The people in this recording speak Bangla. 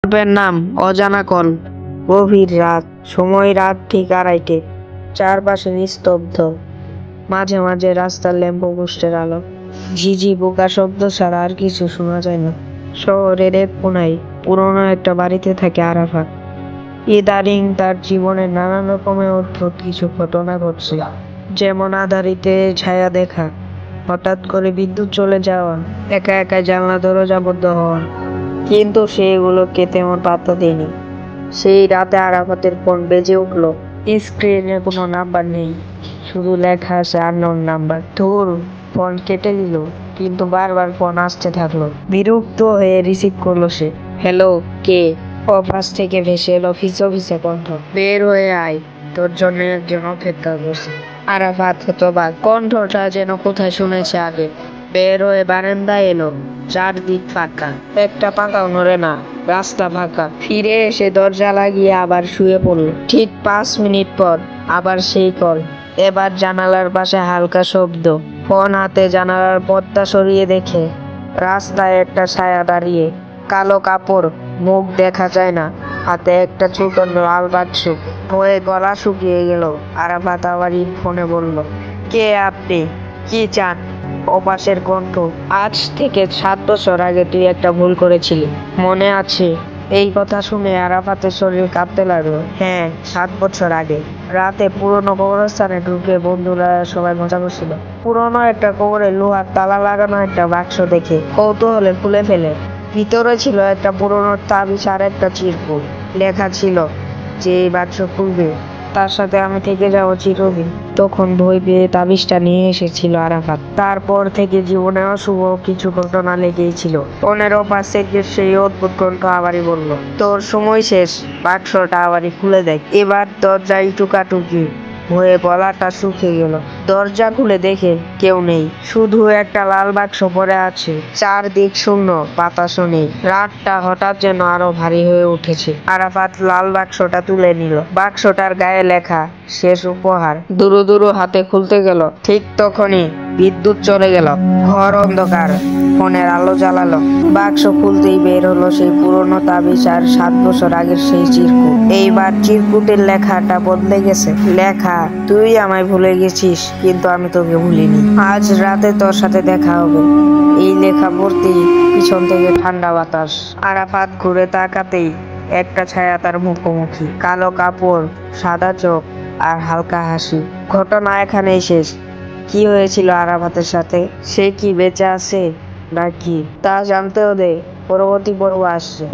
গল্পের নাম অজানা কল। গভীর রাত, সময় রাত ঠিক 2:30। চারপাশে নিস্তব্ধ, মাঝে মাঝে রাস্তার ল্যাম্পপোস্টের আলো। ঝিঝি পোকা শব্দ ছাড়া আর কিছু শোনা যায় না। শহরের এক কোনায় পুরোনো একটা বাড়িতে থাকে আরাফাত। ইদানিং তার জীবনে নানান রকমের অদ্ভুত কিছু ঘটনা ঘটছে, যেমন আধারিতে ছায়া দেখা, হঠাৎ করে বিদ্যুৎ চলে যাওয়া, একা একা জানলা দরজা বন্ধ হওয়া। কিন্তু সে এগুলোকে তেমন পাত্তা দেয়নি। সেই রাতে আরাফাতের ফোন বেজে উঠলো। স্ক্রিনে কোনো নাম্বার নেই, শুধু লেখা আছে আননোন নাম্বার। ধুর, ফোন কেটে দিল, কিন্তু বারবার ফোন আসতে থাকলো। বিরক্ত হয়ে রিসিভ করলো সে। হ্যালো, কে? অফিস থেকে ভেসে এলো ফিসে কণ্ঠ। বের হয়ে আয়, তোর জন্য একজন অপেক্ষা করছে। আরাফাত হতবাক, কণ্ঠটা যেন কোথায় শুনেছে আগে। বের হয়ে বারান্দায় এলো। চারদিক ফাঁকা, একটা পাতাও নড়ে না, রাস্তা ফাঁকা। ফিরে এসে দরজা লাগিয়ে আবার শুয়ে পড়ল। ঠিক 5 মিনিট পর আবার সেই কল। এবার জানালার পাশে হালকা শব্দ। ফোন হাতে জানালার পর্দা সরিয়ে দেখে রাস্তায় একটা ছায়া দাঁড়িয়ে, কালো কাপড়, মুখ দেখা যায় না, হাতে একটা ছোট লাল বাক্স। হয়ে গলা শুকিয়ে গেল। আরাফাত আবারই ফোনে বলল, কে আপনি? কি চান? ওপাশের কণ্ঠ, আজ থেকে 7 বছর আগে তুই একটা ভুল করেছিলি, মনে আছে? এই কথা শুনে আরাফাতের শরীর কাঁপতে লাগলো। হ্যাঁ, 7 বছর আগে রাতে পুরনো কবরস্থানে ঢুকে বন্ধুরা সবাই মজা করছিল। পুরনো একটা কবরে লোহার তালা লাগানো একটা বাক্স দেখে কৌতূহলে খুলে ফেলে। ভিতরে ছিল একটা পুরনো তাবিজ আর একটা চিরকুট। লেখা ছিল যে এই বাক্স খুলবে তার সাথে আমি থেকে যাবো চিরদিন। তখন ভয় পেয়ে তাবিজটা নিয়ে এসেছিল আরাফাত। তারপর থেকে জীবনে অশুভ কিছু ঘটনা লেগেই ছিল। 15 পাশ থেকে সেই অদ্ভুত কণ্ঠ আবারই বলল, তোর সময় শেষ, বাক্সটা আবারই খুলে দেখ। এবার দরজায় টুকাটুকি হয়ে গলাটা শুকিয়ে গেল। দরজা খুলে দেখে কেউ নেই, শুধু একটা লাল বাক্স পড়ে আছে। চারদিক শূন্য, বাতাসও নেই। রাতটা হঠাৎ যেন আরো ভারী হয়ে উঠেছে। আরাফাত লাল বাক্সটা তুলে নিল। বাক্সটার গায়ে লেখা শেষ উপহার। দুরু দুরু হাতে খুলতে গেল, ঠিক তখনই বিদ্যুৎ চলে গেল। ঘর অন্ধকার। ফোনের আলো জ্বালালো। বাক্স খুলতেই বের হলো সেই পুরনো তাবিজ আর 7 বছর আগের সেই চিরকুট। এইবার চিরকুটের লেখাটা বদলে গেছে। লেখা, তুই আমায় ভুলে গেছিস, কিন্তু আমি তোকে ভুলিনি। আজ রাতে তোর সাথে দেখা হবে। এই লেখা পড়তেই পিছন থেকে ঠান্ডা বাতাস। আরাফাত ঘুরে তাকাতেই একটা ছায়া তার মুখোমুখি। কালো কাপড়, সাদা চোখ আর হালকা হাসি। ঘটনা এখানেই শেষ। কি হয়েছিল আরাফাতের সাথে? সে কি বেঁচে আছে নাকি তা জানতে হলে পরবর্তী পর্ব আসছে।